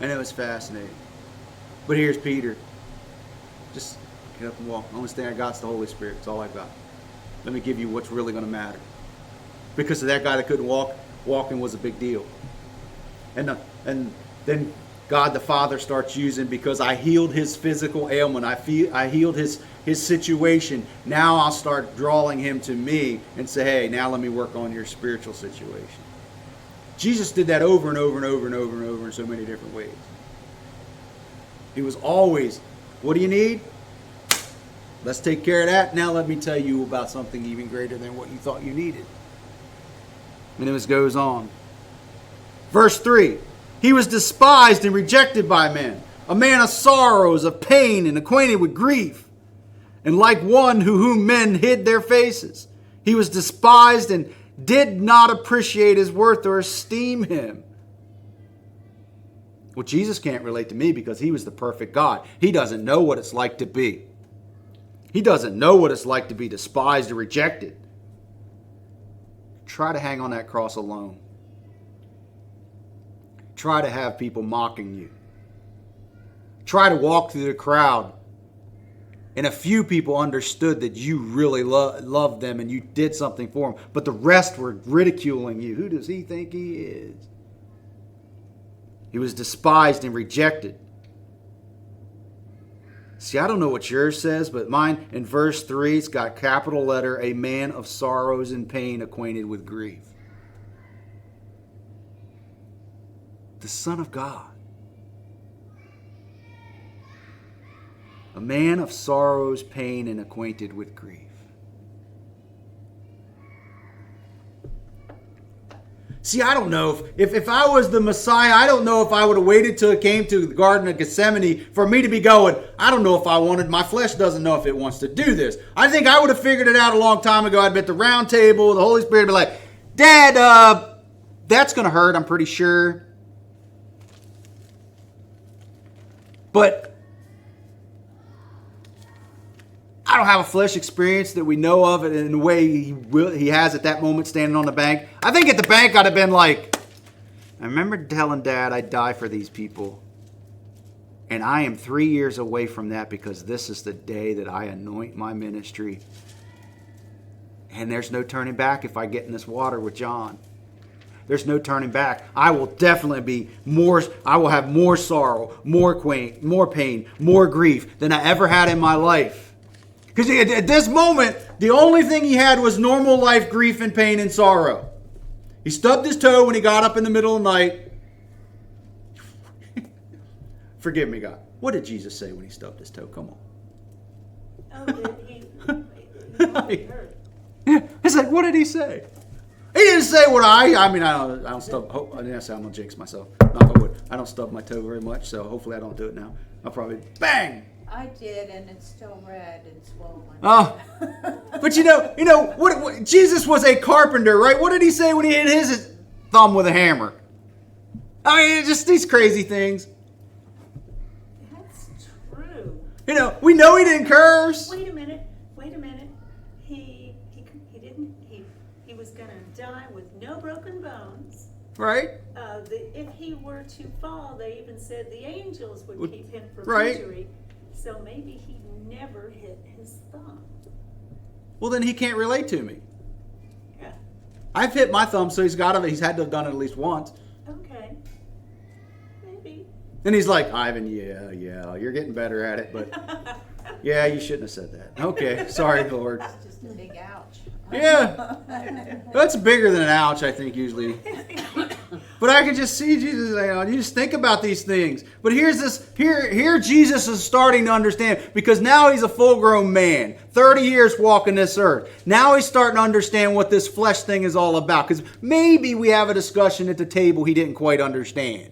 And it was fascinating. But here's Peter. Just get up and walk. The only thing I got is the Holy Spirit. That's all I got. Let me give you what's really going to matter. Because of that guy that couldn't walk, walking was a big deal. And then God the Father starts using, because I healed his physical ailment. I healed his situation. Now I'll start drawing him to me and say, hey, now let me work on your spiritual situation. Jesus did that over and over and over and over and over in so many different ways. He was always, what do you need? Let's take care of that. Now let me tell you about something even greater than what you thought you needed. And it goes on. Verse 3. He was despised and rejected by men, a man of sorrows, of pain, and acquainted with grief. And like one whom men hid their faces, he was despised and did not appreciate his worth or esteem him. Well, Jesus can't relate to me because he was the perfect God. He doesn't know what it's like to be. He doesn't know what it's like to be despised or rejected. Try to hang on that cross alone. Try to have people mocking you. Try to walk through the crowd, and a few people understood that you really loved them and you did something for them, but the rest were ridiculing you. Who does he think he is? He was despised and rejected. See, I don't know what yours says, but mine in verse 3, it's got capital letter, a man of sorrows and pain, acquainted with grief. The Son of God. A man of sorrows, pain, and acquainted with grief. See, I don't know if I was the Messiah, I don't know if I would have waited till it came to the Garden of Gethsemane for me to be going, I don't know if I wanted, my flesh doesn't know if it wants to do this. I think I would have figured it out a long time ago. I'd be at the round table, the Holy Spirit would be like, Dad, that's going to hurt, I'm pretty sure. But I don't have a flesh experience that we know of in the way he has at that moment standing on the bank. I think at the bank I'd have been like, I remember telling Dad I'd die for these people. And I am 3 years away from that because this is the day that I anoint my ministry. And there's no turning back if I get in this water with John. There's no turning back. I will definitely be I will have more sorrow, more pain, more grief than I ever had in my life. Because at this moment, the only thing he had was normal life grief and pain and sorrow. He stubbed his toe when he got up in the middle of the night. Forgive me, God. What did Jesus say when he stubbed his toe? Come on. Oh, he hurt. Yeah, it's like, what did he say? He didn't say what I don't stub. I didn't say I'm going to jinx myself. Knock on wood. I don't stub my toe very much, so hopefully I don't do it now. I'll probably, bang! I did, and it's still red and swollen. Oh, but you know what? Jesus was a carpenter, right? What did he say when he hit his thumb with a hammer? I mean, just these crazy things. That's true. We know he didn't curse. Wait a minute. He was gonna die with no broken bones. Right. If he were to fall, they even said the angels would keep him from right. injury. So maybe he never hit his thumb. Well, then he can't relate to me. Yeah. I've hit my thumb, so he's had to have done it at least once. Okay. Maybe. And he's like, Ivan, yeah, you're getting better at it, but yeah, you shouldn't have said that. Okay, sorry, Lord. It's just a big ouch. Yeah, that's bigger than an ouch, I think, usually. But I can just see Jesus, you just think about these things. But here Jesus is starting to understand, because now he's a full-grown man, 30 years walking this earth. Now he's starting to understand what this flesh thing is all about, because maybe we have a discussion at the table he didn't quite understand.